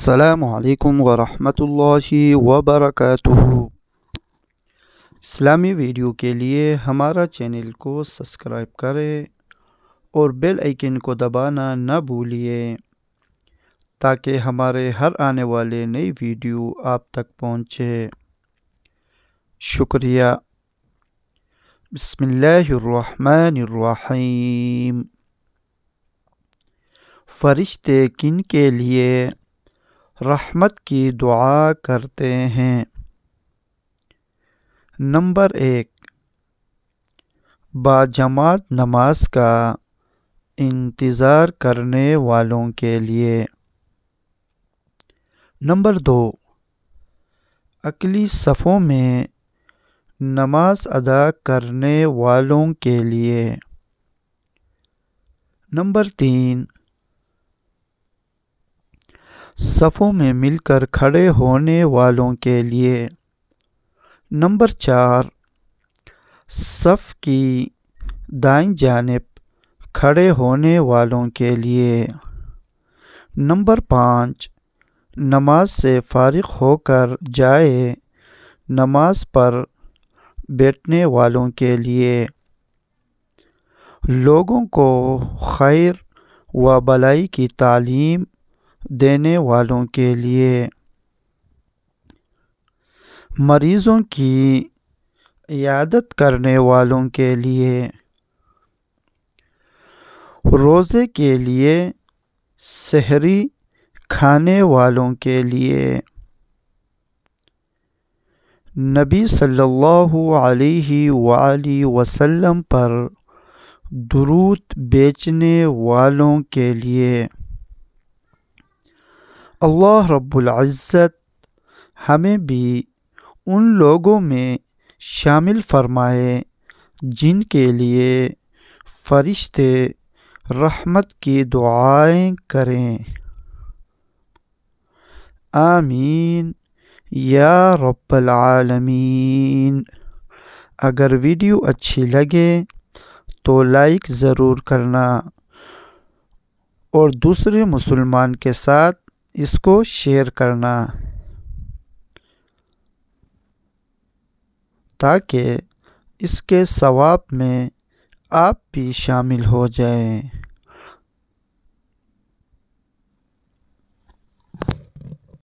السلام علیکم ورحمۃ اللہ وبرکاتہ۔ اسلامی ویڈیو کے لیے ہمارا چینل کو سبسکرائب کریں اور بیل آئیکن کو دبانا نہ بھولیے تاکہ ہمارے ہر آنے والے نئی ویڈیو آپ تک پہنچے۔ شکریہ۔ بسم اللہ الرحمن الرحیم۔ فرشتے کن کے لیے رحمت کی دعا کرتے ہیں؟ نمبر 1، باجماعت نماز کا انتظار کرنے والوں کے لیے۔ نمبر 2، اقلیتی صفوں میں نماز ادا کرنے والوں کے لیے۔ نمبر 3، صفوں میں مل کر کھڑے ہونے والوں کے لیے۔ نمبر 4، صف کی دائیں جانب کھڑے ہونے والوں کے لیے۔ نمبر 5، نماز سے فارغ ہو کر جائے نماز پر بیٹھنے والوں کے لیے۔ لوگوں کو خیر و بھلائی کی تعلیم دینے والوں کے لیے۔ مریضوں کی عیادت کرنے والوں کے لیے۔ روزے کے لیے سحری کھانے والوں کے لیے۔ نبی صلی اللہ علیہ وآلہ وسلم پر درود بھیجنے والوں کے لیے۔ اللہ رب العزت ہمیں بھی ان لوگوں میں شامل فرمائے جن کے لیے فرشتے رحمت کی دعائیں کریں۔ آمین یا رب العالمین۔ اگر ویڈیو اچھی لگے تو لائک ضرور کرنا اور دوسرے مسلمان کے ساتھ اس کو شیئر کرنا تاکہ اس کے ثواب میں آپ بھی شامل ہو جائیں۔